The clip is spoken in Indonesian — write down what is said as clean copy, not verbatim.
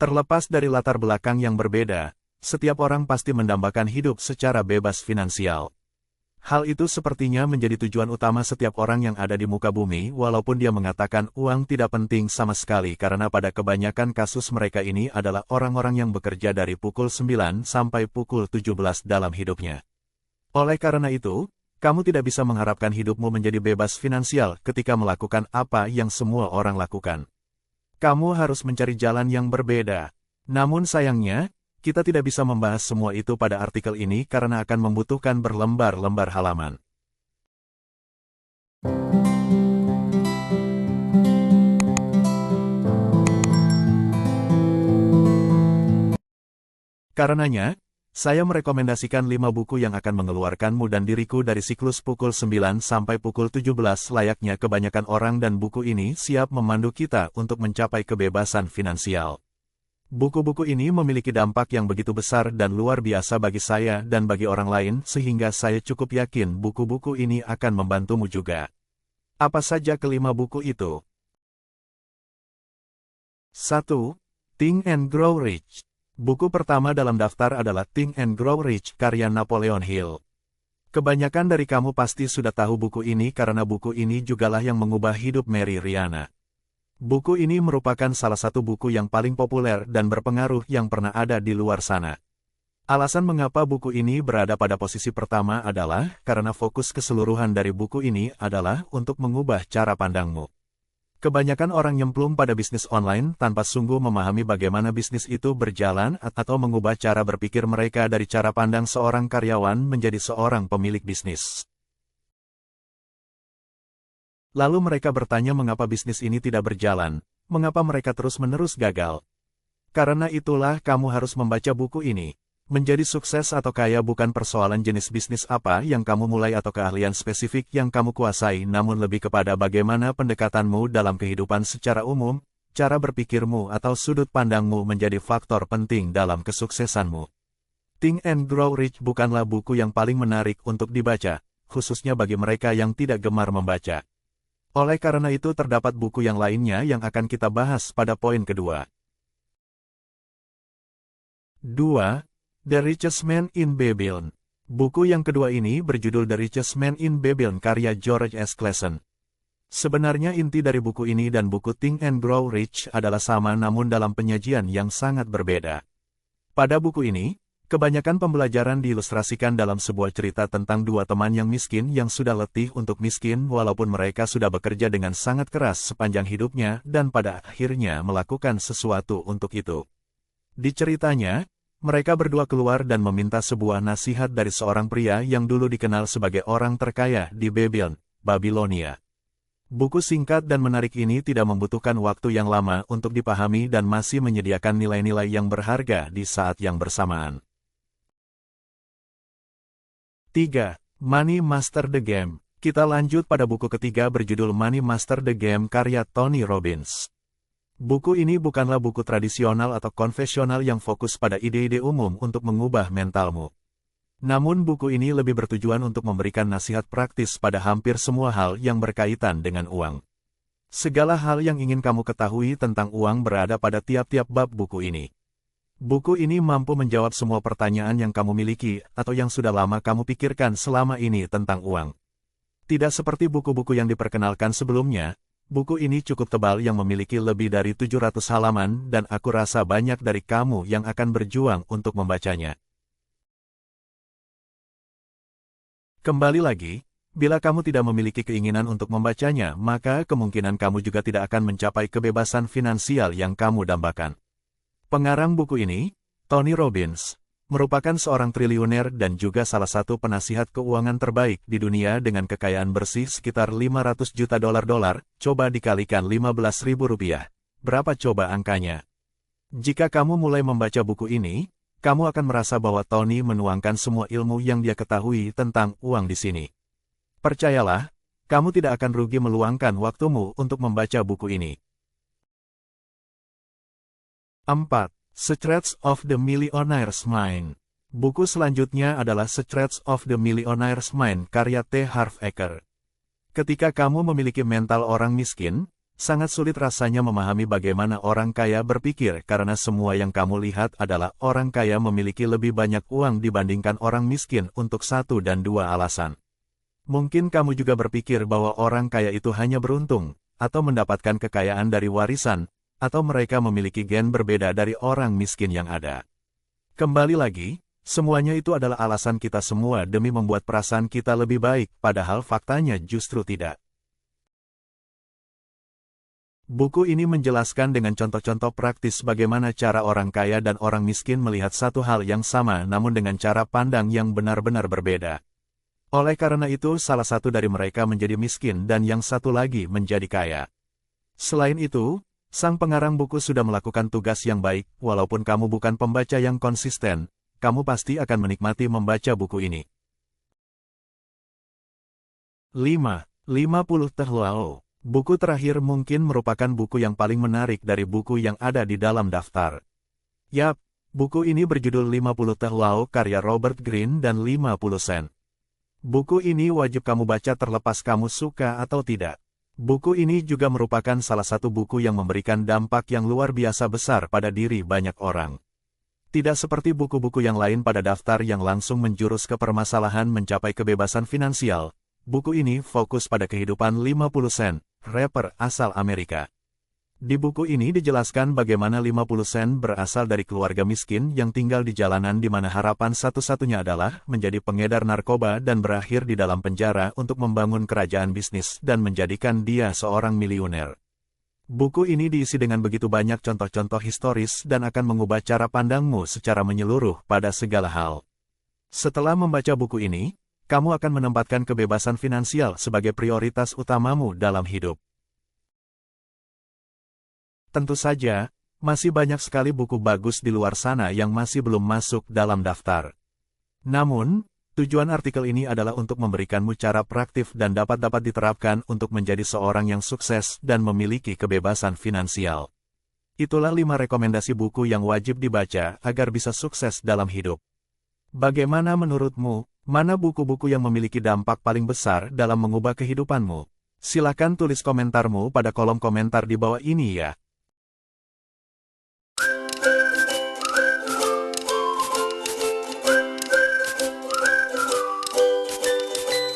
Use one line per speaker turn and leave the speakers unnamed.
Terlepas dari latar belakang yang berbeda, setiap orang pasti mendambakan hidup secara bebas finansial. Hal itu sepertinya menjadi tujuan utama setiap orang yang ada di muka bumi walaupun dia mengatakan uang tidak penting sama sekali karena pada kebanyakan kasus mereka ini adalah orang-orang yang bekerja dari pukul 9 sampai pukul 17 dalam hidupnya. Oleh karena itu, kamu tidak bisa mengharapkan hidupmu menjadi bebas finansial ketika melakukan apa yang semua orang lakukan. Kamu harus mencari jalan yang berbeda. Namun sayangnya, kita tidak bisa membahas semua itu pada artikel ini karena akan membutuhkan berlembar-lembar halaman. Karenanya, saya merekomendasikan 5 buku yang akan mengeluarkanmu dan diriku dari siklus pukul 9 sampai pukul 17 layaknya kebanyakan orang dan buku ini siap memandu kita untuk mencapai kebebasan finansial. Buku-buku ini memiliki dampak yang begitu besar dan luar biasa bagi saya dan bagi orang lain sehingga saya cukup yakin buku-buku ini akan membantumu juga. Apa saja kelima buku itu? 1. Think and Grow Rich. Buku pertama dalam daftar adalah Think and Grow Rich karya Napoleon Hill. Kebanyakan dari kamu pasti sudah tahu buku ini karena buku ini jugalah yang mengubah hidup Mary Riana. Buku ini merupakan salah satu buku yang paling populer dan berpengaruh yang pernah ada di luar sana. Alasan mengapa buku ini berada pada posisi pertama adalah karena fokus keseluruhan dari buku ini adalah untuk mengubah cara pandangmu. Kebanyakan orang nyemplung pada bisnis online tanpa sungguh memahami bagaimana bisnis itu berjalan atau mengubah cara berpikir mereka dari cara pandang seorang karyawan menjadi seorang pemilik bisnis. Lalu mereka bertanya mengapa bisnis ini tidak berjalan, mengapa mereka terus-menerus gagal. Karena itulah kamu harus membaca buku ini. Menjadi sukses atau kaya bukan persoalan jenis bisnis apa yang kamu mulai atau keahlian spesifik yang kamu kuasai, namun lebih kepada bagaimana pendekatanmu dalam kehidupan secara umum, cara berpikirmu atau sudut pandangmu menjadi faktor penting dalam kesuksesanmu. Think and Grow Rich bukanlah buku yang paling menarik untuk dibaca, khususnya bagi mereka yang tidak gemar membaca. Oleh karena itu terdapat buku yang lainnya yang akan kita bahas pada poin kedua. 2. The Richest Man in Babylon. Buku yang kedua ini berjudul The Richest Man in Babylon karya George S. Clason. Sebenarnya inti dari buku ini dan buku Think and Grow Rich adalah sama namun dalam penyajian yang sangat berbeda. Pada buku ini, kebanyakan pembelajaran diilustrasikan dalam sebuah cerita tentang dua teman yang miskin yang sudah letih untuk miskin walaupun mereka sudah bekerja dengan sangat keras sepanjang hidupnya dan pada akhirnya melakukan sesuatu untuk itu. Di ceritanya, mereka berdua keluar dan meminta sebuah nasihat dari seorang pria yang dulu dikenal sebagai orang terkaya di Babylon, Babilonia. Buku singkat dan menarik ini tidak membutuhkan waktu yang lama untuk dipahami dan masih menyediakan nilai-nilai yang berharga di saat yang bersamaan. 3. Money Master the Game. Kita lanjut pada buku ketiga berjudul Money Master the Game karya Tony Robbins. Buku ini bukanlah buku tradisional atau konvensional yang fokus pada ide-ide umum untuk mengubah mentalmu. Namun buku ini lebih bertujuan untuk memberikan nasihat praktis pada hampir semua hal yang berkaitan dengan uang. Segala hal yang ingin kamu ketahui tentang uang berada pada tiap-tiap bab buku ini. Buku ini mampu menjawab semua pertanyaan yang kamu miliki atau yang sudah lama kamu pikirkan selama ini tentang uang. Tidak seperti buku-buku yang diperkenalkan sebelumnya, buku ini cukup tebal yang memiliki lebih dari 700 halaman dan aku rasa banyak dari kamu yang akan berjuang untuk membacanya. Kembali lagi, bila kamu tidak memiliki keinginan untuk membacanya, maka kemungkinan kamu juga tidak akan mencapai kebebasan finansial yang kamu dambakan. Pengarang buku ini, Tony Robbins, merupakan seorang triliuner dan juga salah satu penasihat keuangan terbaik di dunia dengan kekayaan bersih sekitar 500 juta dolar. Coba dikalikan 15.000 rupiah. Berapa coba angkanya? Jika kamu mulai membaca buku ini, kamu akan merasa bahwa Tony menuangkan semua ilmu yang dia ketahui tentang uang di sini. Percayalah, kamu tidak akan rugi meluangkan waktumu untuk membaca buku ini. 4. Secrets of the Millionaire's Mind. Buku selanjutnya adalah Secrets of the Millionaire's Mind karya T. Harv Eker. Ketika kamu memiliki mental orang miskin, Sangat sulit rasanya memahami bagaimana orang kaya berpikir karena semua yang kamu lihat adalah orang kaya memiliki lebih banyak uang dibandingkan orang miskin untuk satu dan dua alasan. Mungkin kamu juga berpikir bahwa orang kaya itu hanya beruntung, atau mendapatkan kekayaan dari warisan, atau mereka memiliki gen berbeda dari orang miskin yang ada. Kembali lagi, semuanya itu adalah alasan kita semua demi membuat perasaan kita lebih baik, padahal faktanya justru tidak. Buku ini menjelaskan dengan contoh-contoh praktis bagaimana cara orang kaya dan orang miskin melihat satu hal yang sama namun dengan cara pandang yang benar-benar berbeda. Oleh karena itu salah satu dari mereka menjadi miskin dan yang satu lagi menjadi kaya. Selain itu, sang pengarang buku sudah melakukan tugas yang baik, walaupun kamu bukan pembaca yang konsisten, kamu pasti akan menikmati membaca buku ini. 5. 50 Teh Lao. Buku terakhir mungkin merupakan buku yang paling menarik dari buku yang ada di dalam daftar. Yap, buku ini berjudul 50 Teh Lao karya Robert Greene dan 50 sen. Buku ini wajib kamu baca terlepas kamu suka atau tidak. Buku ini juga merupakan salah satu buku yang memberikan dampak yang luar biasa besar pada diri banyak orang. Tidak seperti buku-buku yang lain pada daftar yang langsung menjurus ke permasalahan mencapai kebebasan finansial, buku ini fokus pada kehidupan 50 sen, rapper asal Amerika. Di buku ini dijelaskan bagaimana 50 sen berasal dari keluarga miskin yang tinggal di jalanan di mana harapan satu-satunya adalah menjadi pengedar narkoba dan berakhir di dalam penjara untuk membangun kerajaan bisnis dan menjadikan dia seorang miliuner. Buku ini diisi dengan begitu banyak contoh-contoh historis dan akan mengubah cara pandangmu secara menyeluruh pada segala hal. Setelah membaca buku ini, kamu akan menempatkan kebebasan finansial sebagai prioritas utamamu dalam hidup. Tentu saja, masih banyak sekali buku bagus di luar sana yang masih belum masuk dalam daftar. Namun, tujuan artikel ini adalah untuk memberikanmu cara praktis dan dapat diterapkan untuk menjadi seorang yang sukses dan memiliki kebebasan finansial. Itulah 5 rekomendasi buku yang wajib dibaca agar bisa sukses dalam hidup. Bagaimana menurutmu? Mana buku-buku yang memiliki dampak paling besar dalam mengubah kehidupanmu? Silakan tulis komentarmu pada kolom komentar di bawah ini ya.